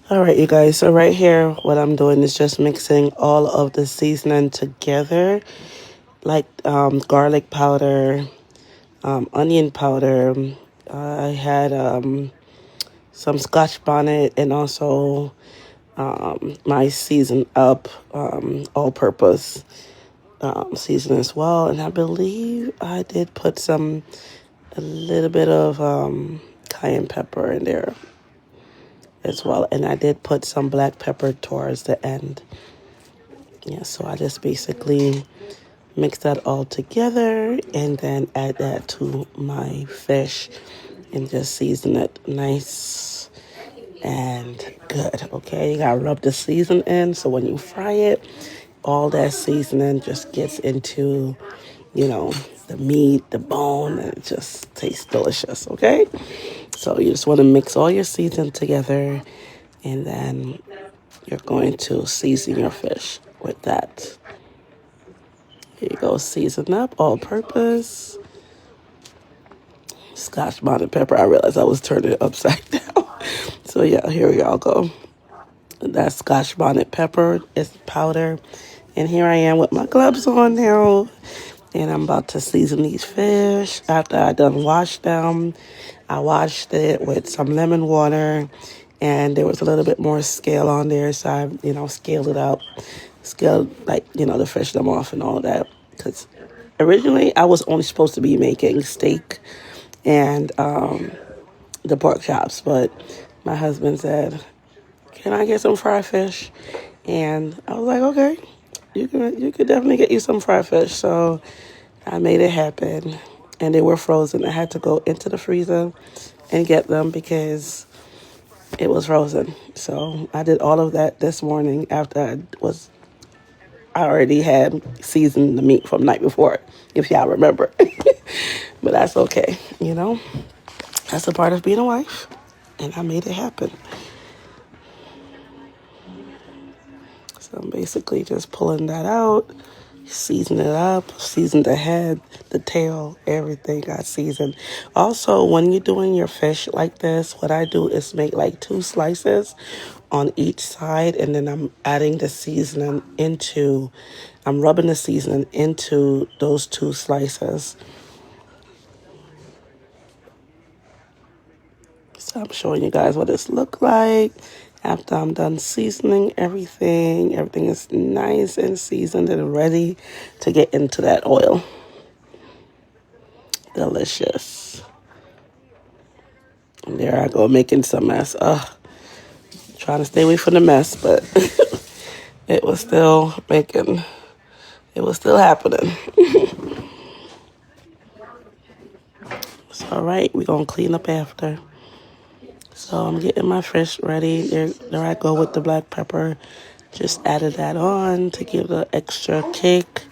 All right, you guys. So right here, what I'm doing is just mixing all of the seasoning together, like garlic powder, onion powder. I had some Scotch bonnet and also my season up all-purpose season as well. And I believe I did put a little bit of cayenne pepper in there as well. And I did put some black pepper towards the end. Yeah, so I just basically mix that all together and then add that to my fish and just season it nice and good. Okay, you gotta rub the season in so when you fry it, all that seasoning just gets into, the meat, the bone, and it just tastes delicious. Okay, so you just want to mix all your seasoning together, and then you're going to season your fish with that. Here you go, season up, all purpose. Scotch bonnet pepper. I realized I was turning it upside down. So yeah, here we all go. That's Scotch bonnet pepper. It's powder. And here I am with my gloves on now. And I'm about to season these fish. After I done washed them, I washed it with some lemon water. And there was a little bit more scale on there. So I, scaled it up. Scaled, the fish them off and all that. Because originally I was only supposed to be making steak and the pork chops. But my husband said, can I get some fried fish? And I was like, okay, you could definitely get you some fried fish. So I made it happen. And they were frozen. I had to go into the freezer and get them because it was frozen. So I did all of that this morning after I already had seasoned the meat from the night before, if y'all remember. But that's okay, That's a part of being a wife. And I made it happen. So I'm basically just pulling that out, season it up, season the head, the tail, everything got seasoned. Also, when you're doing your fish like this, what I do is make like 2 slices on each side, and then I'm adding the seasoning I'm rubbing the seasoning into those 2 slices. So I'm showing you guys what this look like. After I'm done seasoning everything is nice and seasoned and ready to get into that oil. Delicious. And there I go making some mess. Trying to stay away from the mess, but it was still happening. It's all right. We're going to clean up after. So I'm getting my fish ready. There I go with the black pepper. Just added that on to give the extra kick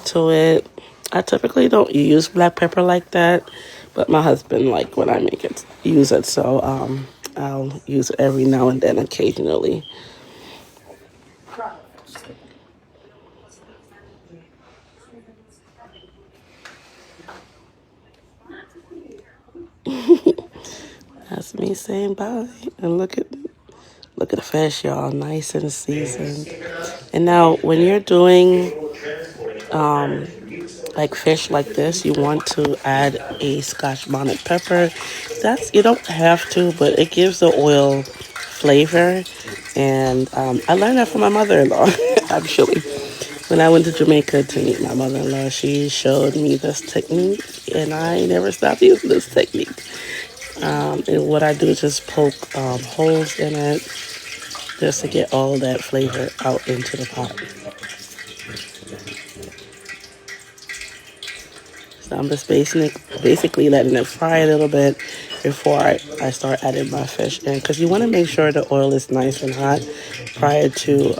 to it. I typically don't use black pepper like that, but my husband like when I use it. So I'll use it every now and then occasionally. That's me saying bye. And look at the fish, y'all, nice and seasoned. And now when you're doing like fish like this, you want to add a Scotch bonnet pepper. You don't have to, but it gives the oil flavor. And I learned that from my mother-in-law, actually. When I went to Jamaica to meet my mother-in-law, she showed me this technique, and I never stopped using this technique. And what I do is just poke holes in it just to get all that flavor out into the pot. So I'm just basically letting it fry a little bit before I start adding my fish in. Because you want to make sure the oil is nice and hot prior to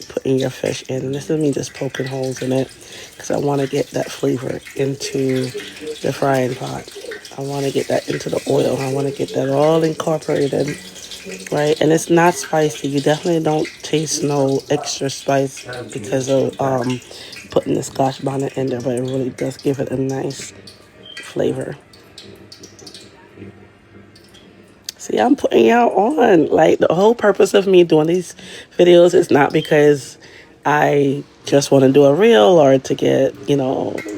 putting your fish in. And this is me just poking holes in it because I want to get that flavor into the frying pot. I want to get that into the oil. I want to get that all incorporated, right? And it's not spicy. You definitely don't taste no extra spice because of putting the Scotch bonnet in there, but it really does give it a nice flavor. See, I'm putting y'all on. Like, the whole purpose of me doing these videos is not because I just want to do a reel or to get,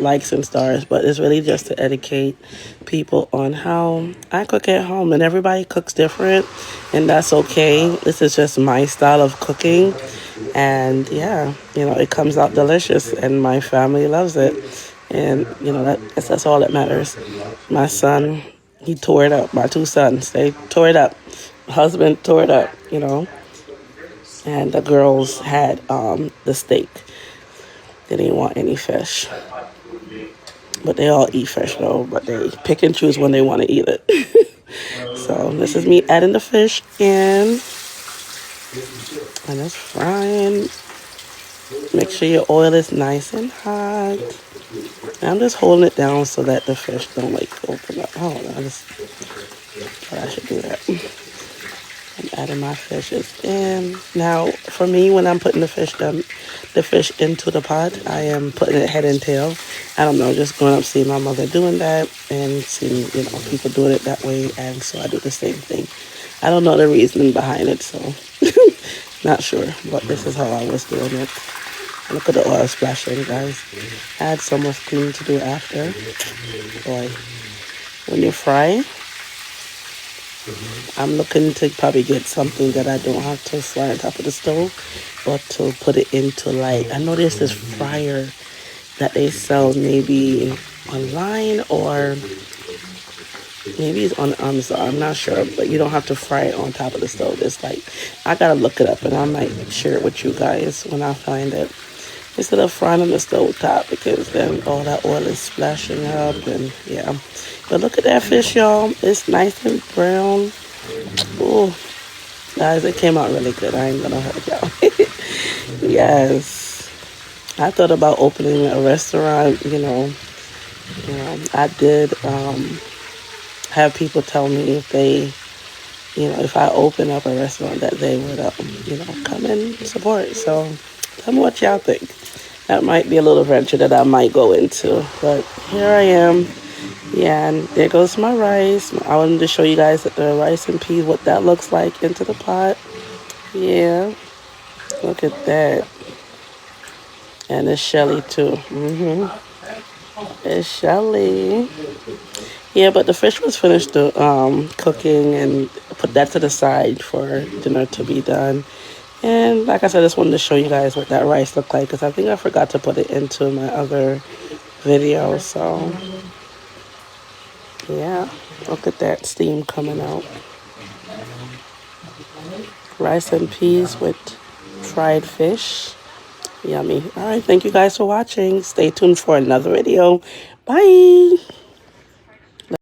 likes and stars, but it's really just to educate people on how I cook at home. And everybody cooks different, and that's okay. This is just my style of cooking. And yeah, it comes out delicious, and my family loves it. And, that's all that matters. My son, he tore it up. My two sons, they tore it up. My husband tore it up, And the girls had the steak. They didn't want any fish. But they all eat fish, though. But they pick and choose when they want to eat it. So this is me adding the fish in. And it's frying. Make sure your oil is nice and hot. And I'm just holding it down so that the fish don't open up. Hold on, I thought I should do that. I'm adding my fishes in. Now, for me, when I'm putting the fish into the pot, I am putting it head and tail. I don't know, just going up seeing my mother doing that and seeing, people doing it that way, and so I do the same thing. I don't know the reasoning behind it, so not sure, but this is how I was doing it. Look at the oil splashing, guys. I had so much cleaning to do after. Boy, when you fry, I'm looking to probably get something that I don't have to fry on top of the stove, but to put it into I know there's this fryer that they sell maybe online or maybe it's on Amazon. I'm not sure, but you don't have to fry it on top of the stove. It's I gotta look it up, and I might share it with you guys when I find it. Instead of frying on the stove top, because then all that oil is splashing up, and yeah. But look at that fish, y'all. It's nice and brown. Oh, guys, it came out really good. I ain't gonna hold y'all. Yes. I thought about opening a restaurant, I did have people tell me if they, if I open up a restaurant that they would, come and support. So tell me what y'all think. That might be a little venture that I might go into. But here I am. Yeah, and there goes my rice. I wanted to show you guys the rice and peas, what that looks like into the pot. Yeah, look at that. And it's Shelly too. It's Shelly. Yeah, but the fish was finished cooking, and put that to the side for dinner to be done. And like I said, I just wanted to show you guys what that rice looked like, because I think I forgot to put it into my other video. So yeah, look at that steam coming out. Rice and peas with fried fish. Yummy. All right, thank you guys for watching. Stay tuned for another video. Bye.